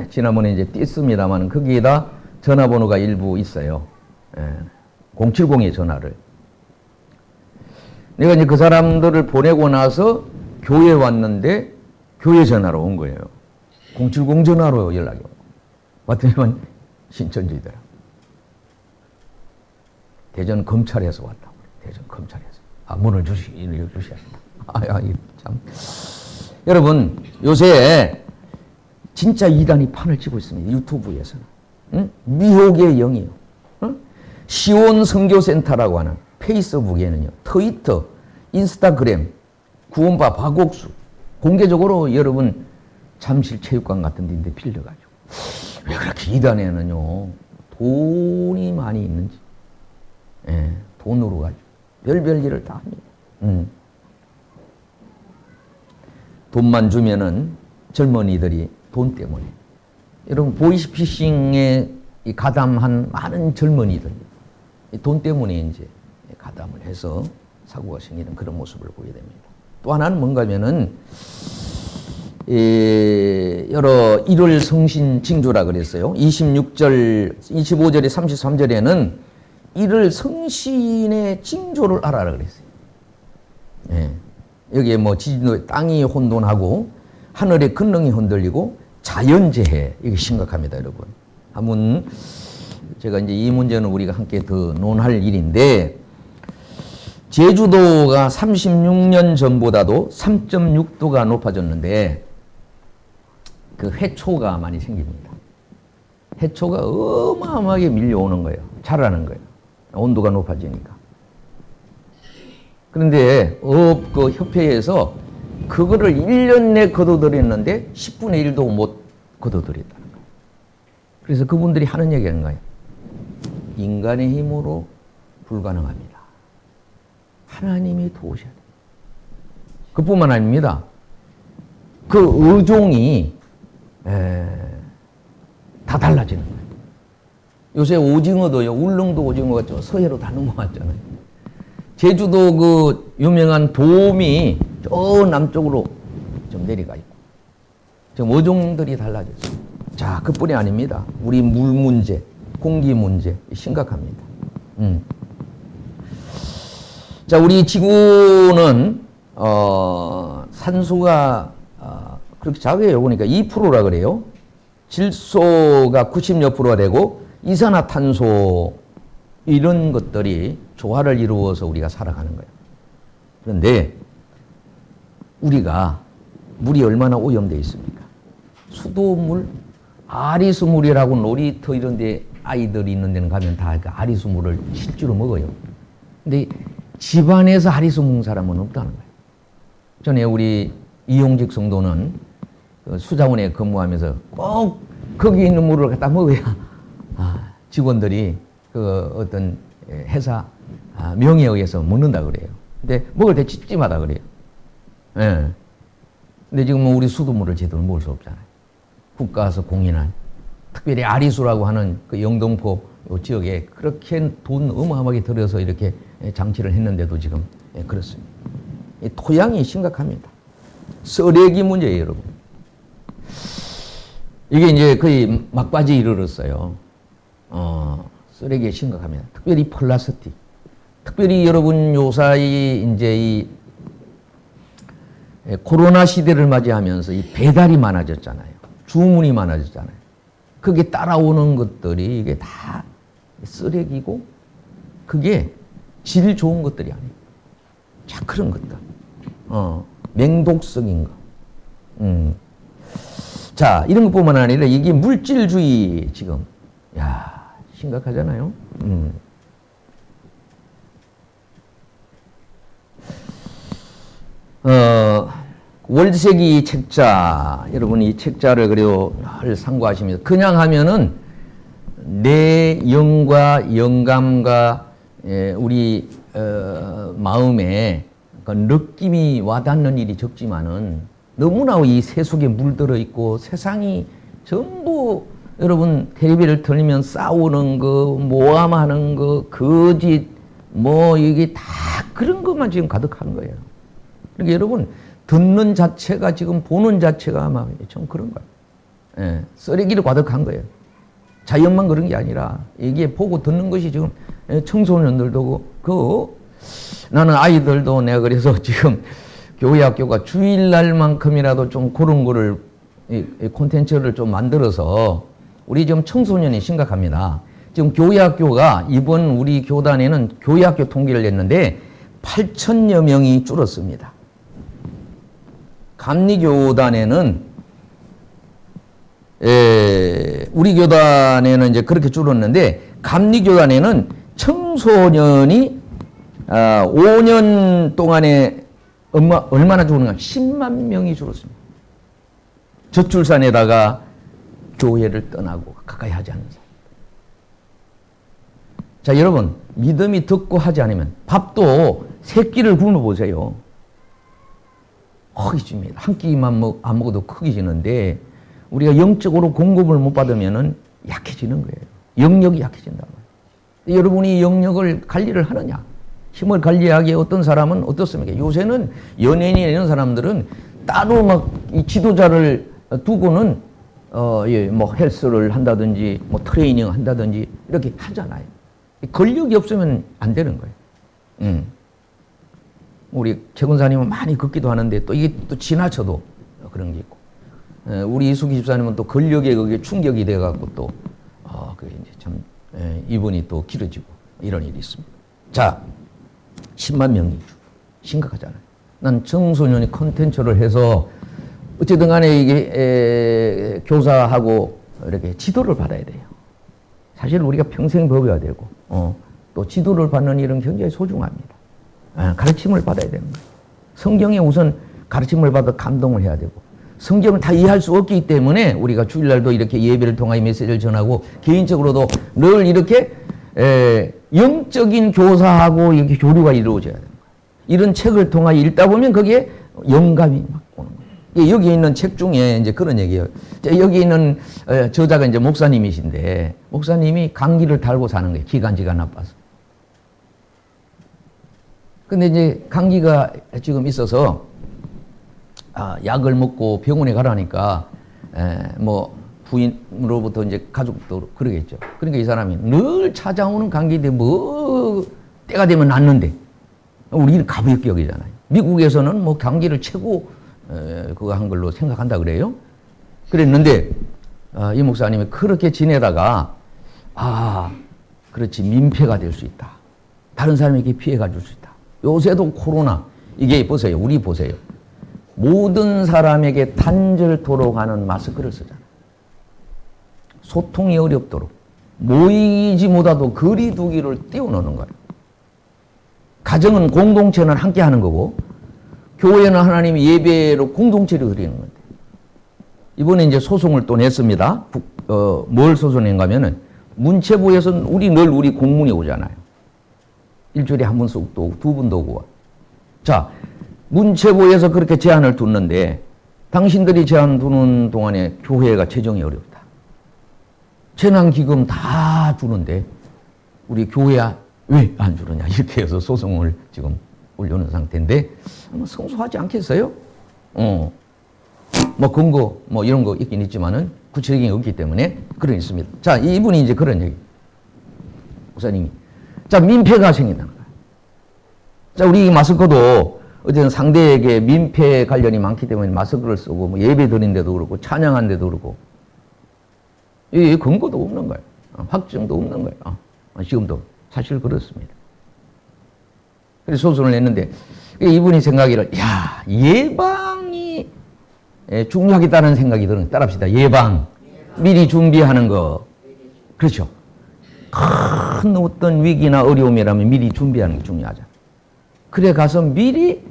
지난번에 이제 띄습니다만 거기에다 전화번호가 일부 있어요. 예, 070의 전화를. 내가 이제 그 사람들을 보내고 나서 교회에 왔는데 교회 전화로 온 거예요. 070 전화로 연락이 오고. 봤더니만 신천지더라. 대전 검찰에서 왔다고. 대전 검찰에서. 문을 열주셔야 참. 여러분, 요새 진짜 이단이 판을 치고 있습니다. 유튜브에서는. 응? 미혹의 영이요. 응? 시온 선교센터라고 하는 페이스북에는요, 트위터, 인스타그램, 구원파 박옥수, 공개적으로 여러분 잠실체육관 같은 데인데 빌려가지고. 왜 그렇게 이단에는요, 돈이 많이 있는지. 예, 돈으로 가지고. 별별 일을 다 합니다. 돈만 주면은 젊은이들이 돈 때문에. 여러분, 보이스피싱에 가담한 많은 젊은이들, 돈 때문에 이제 가담을 해서 사고가 생기는 그런 모습을 보게 됩니다. 또 하나는 뭔가 하면은, 여러 일월 성신 징조라 그랬어요. 25절에 33절에는 일월 성신의 징조를 알아라 그랬어요. 예. 여기에 뭐 지진도 땅이 혼돈하고 하늘의 근능이 흔들리고 자연재해, 이게 심각합니다, 여러분. 한번 제가 이제 이 문제는 우리가 함께 더 논할 일인데, 제주도가 36년 전보다도 3.6도가 높아졌는데 그 해초가 많이 생깁니다. 해초가 어마어마하게 밀려오는 거예요. 자라는 거예요. 온도가 높아지니까. 그런데 그 협회에서 그거를 1년 내 거둬들였는데 10분의 1도 못 거둬들였다는 거예요. 그래서 그분들이 하는 얘기가 거예요. 인간의 힘으로 불가능합니다. 하나님이 도우셔야 돼요. 그뿐만 아닙니다. 그 어종이 다 달라지는 거예요. 요새 오징어도요, 울릉도 오징어가 저 서해로 다 넘어왔잖아요. 제주도 그 유명한 도움이 저 남쪽으로 좀 내려가 있고 지금 어종들이 달라졌어요. 자, 그뿐이 아닙니다. 우리 물 문제, 공기 문제 심각합니다. 자, 우리 지구는 산소가 그렇게 작아요. 그러니까 2%라 그래요. 질소가 90몇 프로가 되고 이산화탄소 이런 것들이 조화를 이루어서 우리가 살아가는 거예요. 그런데 우리가 물이 얼마나 오염되어 있습니까? 수도물, 아리수물이라고 놀이터 이런 데 아이들이 있는 데는 가면 다 그 아리수물을 실제로 먹어요. 근데 집안에서 아리수 먹는 사람은 없다는 거예요. 전에 우리 이용직 성도는 그 수자원에 근무하면서 꼭 거기 있는 물을 갖다 먹어야 직원들이 그 어떤 회사 명예에 의해서 먹는다 그래요. 근데 먹을 때 찝찝하다 그래요. 예. 근데 지금 뭐 우리 수돗물을 제대로 먹을 수 없잖아요. 국가에서 공인한 특별히 아리수라고 하는 그 영등포 요 지역에 그렇게 돈 어마어마하게 들여서 이렇게 장치를 했는데도 지금 그렇습니다. 이 토양이 심각합니다. 쓰레기 문제예요, 여러분. 이게 이제 거의 막바지에 이르렀어요. 쓰레기가 심각합니다. 특별히 플라스틱. 특별히 여러분 요사이 이제 이 코로나 시대를 맞이하면서 이 배달이 많아졌잖아요. 주문이 많아졌잖아요. 그게 따라오는 것들이 이게 다 쓰레기고 그게 질 좋은 것들이 아니에요. 자, 그런 것들. 맹독성인 거. 자, 이런 것뿐만 아니라 이게 물질주의 지금, 야, 심각하잖아요. 월세기 책자, 여러분 이 책자를 그래도 늘 상고하시면서 그냥 하면은 내 영과 영감과 우리 마음에 그 느낌이 와닿는 일이 적지만은 너무나 이 세속에 물들어 있고 세상이 전부 여러분 텔레비를 틀면 싸우는 거, 모함하는 거, 거짓, 뭐 이게 다 그런 것만 지금 가득한 거예요. 그러니까 여러분 듣는 자체가 지금 보는 자체가 아마 좀 그런 거예요. 예, 쓰레기로 가득한 거예요. 자연만 그런 게 아니라 이게 보고 듣는 것이 지금 청소년들도 나는 아이들도 내가 그래서 지금 교회 학교가 주일날만큼이라도 좀 그런 거를 이 콘텐츠를 좀 만들어서 우리 지금 청소년이 심각합니다. 지금 교회 학교가 이번 우리 교단에는 교회 학교 통계를 냈는데 8,000여 명이 줄었습니다. 감리교단에는 우리 교단에는 이제 그렇게 줄었는데 감리교단에는 청소년이 5년 동안에 얼마나 줄었는가 10만 명이 줄었습니다. 저출산에다가 교회를 떠나고 가까이 하지 않는 사람. 자, 여러분 믿음이 듣고 하지 않으면 밥도 세 끼를 굶어 보세요. 허기 집니다. 한 끼만 안 먹어도 크게 지는데 우리가 영적으로 공급을 못 받으면은 약해지는 거예요. 영역이 약해진다. 여러분이 영역을 관리를 하느냐? 힘을 관리하기에 어떤 사람은 어떻습니까? 요새는 연예인이나 이런 사람들은 따로 막 이 지도자를 두고는 뭐 헬스를 한다든지 뭐 트레이닝 한다든지 이렇게 하잖아요. 권력이 없으면 안 되는 거예요. 우리 최 권사님은 많이 걷기도 하는데 또 이게 또 지나쳐도 그런 게 있고, 우리 이수기 집사님은 또 권력에 그게 충격이 돼갖고 또 그게 이제 참 이분이 또 길어지고 이런 일이 있습니다. 자, 10만 명이 심각하잖아요. 난 청소년이 컨텐츠를 해서 어쨌든 간에 이게 교사하고 이렇게 지도를 받아야 돼요. 사실 우리가 평생 배워야 되고 또 지도를 받는 일은 굉장히 소중합니다. 가르침을 받아야 되는 거예요. 성경에 우선 가르침을 받아 감동을 해야 되고 성경을 다 이해할 수 없기 때문에 우리가 주일날도 이렇게 예배를 통하여 메시지를 전하고 개인적으로도 늘 이렇게 영적인 교사하고 이렇게 교류가 이루어져야 되는 거예요. 이런 책을 통하여 읽다 보면 거기에 영감이 막 오는 거예요. 여기 있는 책 중에 이제 그런 얘기예요. 여기 있는 저자가 이제 목사님이신데 목사님이 감기를 달고 사는 거예요. 기관지가 나빠서. 근데 이제 감기가 지금 있어서 약을 먹고 병원에 가라니까 뭐 부인으로부터 이제 가족도 그러겠죠. 그러니까 이 사람이 늘 찾아오는 감기인데 뭐 때가 되면 낫는데 우리는 가볍게 여기잖아요. 미국에서는 뭐 감기를 최고 그거 한 걸로 생각한다 그래요. 그랬는데 이 목사님이 그렇게 지내다가 그렇지 민폐가 될 수 있다. 다른 사람에게 피해가 줄 수 있다. 요새도 코로나 이게 보세요. 우리 보세요. 모든 사람에게 단절토록 하는 마스크를 쓰잖아요. 소통이 어렵도록 모이지 못하도 거리 두기를 띄워놓는 거예요. 가정은 공동체는 함께 하는 거고 교회는 하나님이 예배로 공동체를 드리는 건데 이번에 이제 소송을 또 냈습니다. 뭘 소송했는가 하면은 문체부에서는 우리 공문이 오잖아요. 일주일에 한 번씩 또 오고 두 번도 오고. 자, 문체부에서 그렇게 제한을 뒀는데 당신들이 제한 두는 동안에 교회가 재정이 어렵다. 재난기금 다 주는데 우리 교회야 왜 안 주느냐 이렇게 해서 소송을 지금 올려놓은 상태인데 성소하지 않겠어요? 뭐 근거 뭐 이런 거 있긴 있지만은 구체적인 게 없기 때문에 그런 있습니다. 자, 이분이 이제 그런 얘기. 목사님이 자 민폐가 생긴다는 거야. 자, 우리 마스크도 어쨌든 상대에게 민폐 관련이 많기 때문에 마스크를 쓰고 뭐 예배 드린 데도 그렇고 찬양한 데도 그렇고 이 근거도 없는 거예요. 확정도 없는 거예요. 지금도 사실 그렇습니다. 그래서 소송을 냈는데 이분이 생각이를 예방이 중요하겠다는 생각이 드는 따라합시다. 예방. 미리 준비하는 거. 그렇죠. 큰 어떤 위기나 어려움이라면 미리 준비하는 게 중요하잖아. 그래 가서 미리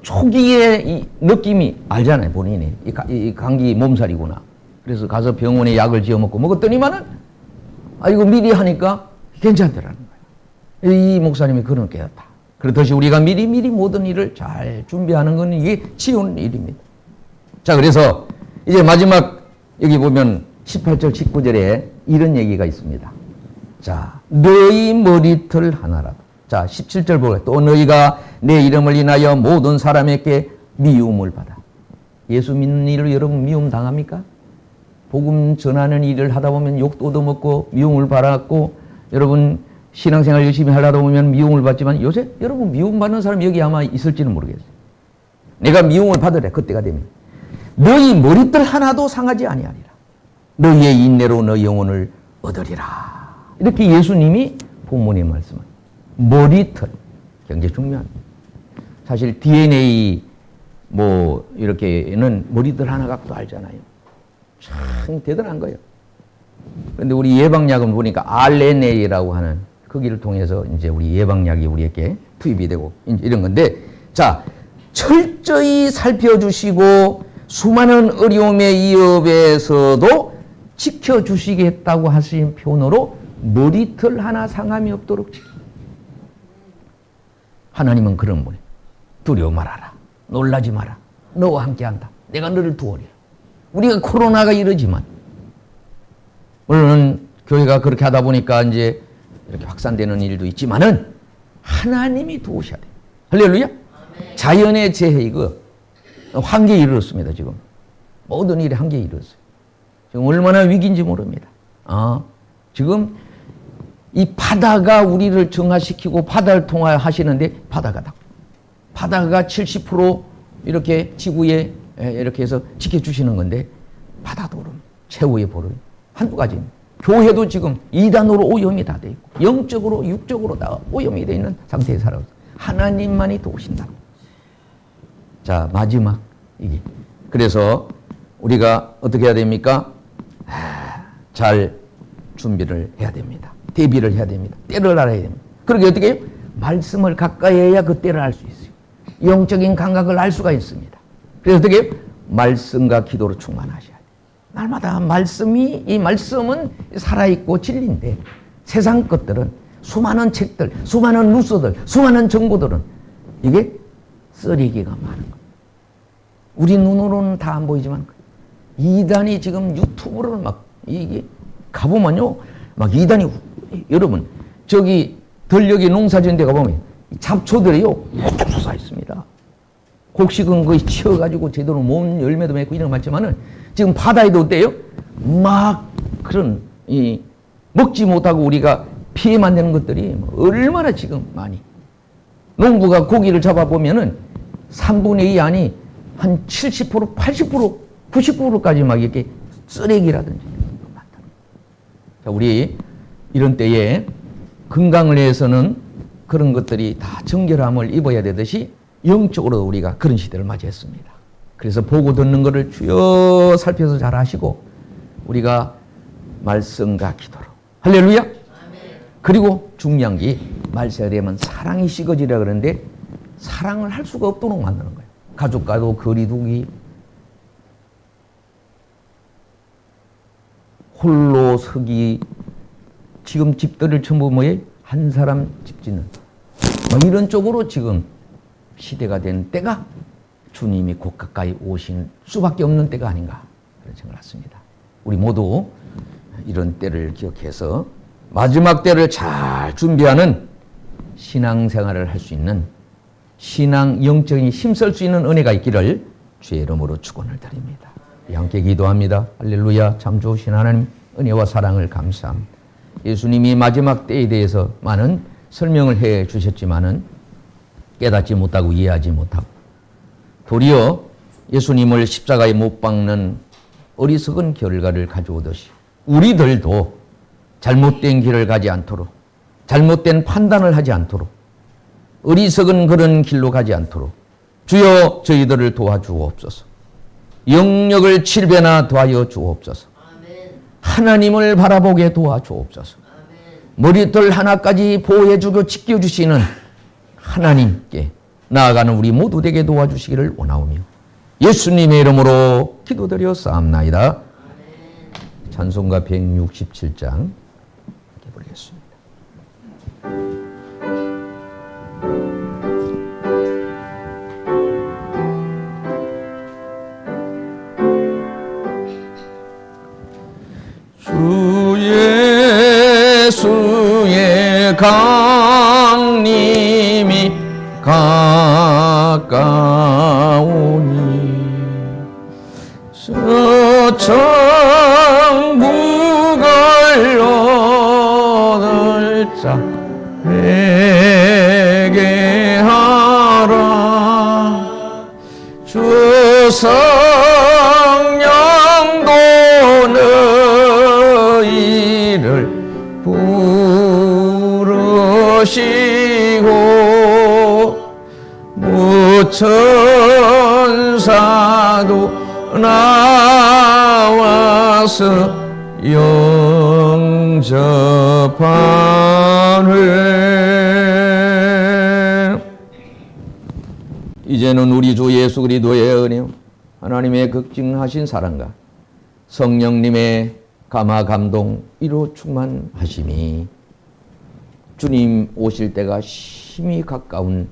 초기에 이 느낌이 알잖아요. 본인이. 이 감기 몸살이구나. 그래서 가서 병원에 약을 지어 먹고 먹었더니만은 이거 미리 하니까 괜찮더라는 거예요. 이 목사님이 그런 깨닫다. 그렇듯이 우리가 미리 모든 일을 잘 준비하는 건 이게 쉬운 일입니다. 자, 그래서 이제 마지막 여기 보면 18절 19절에 이런 얘기가 있습니다. 자, 너희 머리털 하나라도. 자, 17절 보고 또 너희가 내 이름을 인하여 모든 사람에게 미움을 받아. 예수 믿는 일을 여러분 미움 당합니까? 복음 전하는 일을 하다 보면 욕도 얻어먹고 미움을 받았고 여러분 신앙생활 열심히 하려다 보면 미움을 받지만 요새 여러분 미움 받는 사람 여기 아마 있을지는 모르겠어요. 내가 미움을 받으래 그때가 되면 너희 머리털 하나도 상하지 아니하리라. 너희의 인내로 너희 영혼을 얻으리라. 이렇게 예수님이 본문에 말씀을 머리털 굉장히 중요합니다. 사실 DNA 뭐 이렇게는 머리털 하나가 또 알잖아요. 참 대단한 거예요. 그런데 우리 예방약은 보니까 RNA라고 하는 거기를 통해서 이제 우리 예방약이 우리에게 투입이 되고 이런 건데 자 철저히 살펴주시고 수많은 어려움의 이업에서도 지켜주시겠다고 하신 표현으로 머리털 하나 상함이 없도록 지키. 하나님은 그런 분이에요. 두려워 말아라. 놀라지 마라. 너와 함께한다. 내가 너를 도우리라. 우리가 코로나가 이러지만 물론 교회가 그렇게 하다 보니까 이제 이렇게 확산되는 일도 있지만은 하나님이 도우셔야 돼요. 할렐루야. 자연의 재해 이거 한계에 이르렀습니다. 지금 모든 일이 한계에 이르렀어요. 지금 얼마나 위기인지 모릅니다. 지금 이 바다가 우리를 정화시키고 바다를 통화하시는데 바다가 70% 이렇게 지구에 이렇게 해서 지켜주시는 건데 바다도 오름, 최후의 보름 한두 가지입니다. 교회도 지금 이단으로 오염이 다 돼 있고 영적으로 육적으로 다 오염이 돼 있는 상태에 살아서 하나님만이 도우신다. 자, 마지막 이게 그래서 우리가 어떻게 해야 됩니까? 잘 준비를 해야 됩니다. 대비를 해야 됩니다. 때를 알아야 됩니다. 그렇게 어떻게 해요? 말씀을 가까이 해야 그 때를 알 수 있어요. 영적인 감각을 알 수가 있습니다. 그래서 어떻게 해요? 말씀과 기도로 충만하셔야 돼요. 날마다 이 말씀은 살아있고 진리인데 세상 것들은 수많은 책들, 수많은 뉴스들, 수많은 정보들은 이게 쓰레기가 많은 거예요. 우리 눈으로는 다 안 보이지만 이단이 지금 유튜브를 막 이게 가보면요 막 이단이 여러분 저기 들녘에 농사 지은 데 가보면 잡초들이요 이렇게 솟아 있습니다. 곡식은 거의 치어가지고 제대로 못 열매도 맺고 이런 거 많지만은 지금 바다에도 어때요? 막 그런 먹지 못하고 우리가 피해만 되는 것들이 얼마나 지금 많이. 농부가 고기를 잡아보면은 3분의 2 안이 한 70%, 80%, 90%까지 막 이렇게 쓰레기라든지 많다. 자, 우리 이런 때에 건강을 위해서는 그런 것들이 다 정결함을 입어야 되듯이 영적으로 우리가 그런 시대를 맞이했습니다. 그래서 보고 듣는 것을 주여 살펴서 잘 하시고 우리가 말씀과 기도로 할렐루야. 아멘. 그리고 중요한 게 말세가 되면 사랑이 식어지라 그러는데 사랑을 할 수가 없도록 만드는 거예요. 가족과도 거리두기, 홀로 서기, 지금 집들을 전부 뭐예요? 한 사람 집 짓는 뭐 이런 쪽으로 지금 시대가 된 때가 주님이 곧 가까이 오신 수밖에 없는 때가 아닌가 그런 생각을 했습니다. 우리 모두 이런 때를 기억해서 마지막 때를 잘 준비하는 신앙생활을 할 수 있는 신앙 영적인 힘쓸 수 있는 은혜가 있기를 주의 이름으로 축원을 드립니다. 함께 기도합니다. 할렐루야. 참 좋으신 하나님 은혜와 사랑을 감사합니다. 예수님이 마지막 때에 대해서 많은 설명을 해 주셨지만은 깨닫지 못하고 이해하지 못하고 도리어 예수님을 십자가에 못 박는 어리석은 결과를 가져오듯이 우리들도 잘못된 길을 가지 않도록 잘못된 판단을 하지 않도록 어리석은 그런 길로 가지 않도록 주여 저희들을 도와주옵소서. 영역을 7배나 더하여 주옵소서. 하나님을 바라보게 도와주옵소서. 머리털 하나까지 보호해주고 지켜주시는 하나님께 나아가는 우리 모두 되게 도와주시기를 원하오며 예수님의 이름으로 기도드려 싸움나이다. 찬송가 167장 부르겠습니다. 주 예수의 강림이 가까우니 서천국을 얻을 자 회개하라. 주 성령도 너희를 부르시고 무천사도 나와서 영접하네. 이제는 우리 주 예수 그리스도의 은혜요 하나님의 극진하신 사랑과 성령님의 감화 감동 이로 충만하심이 주님 오실 때가 심히 가까운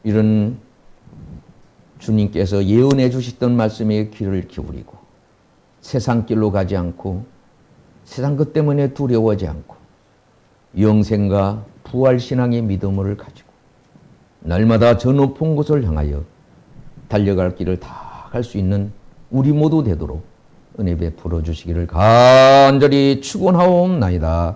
이런 주님께서 예언해 주셨던 말씀에 귀를 기울이고 세상 길로 가지 않고 세상 것 때문에 두려워하지 않고 영생과 부활신앙의 믿음을 가지고 날마다 저 높은 곳을 향하여 달려갈 길을 다 갈 수 있는 우리 모두 되도록 은혜 베풀어 주시기를 간절히 축원하옵나이다.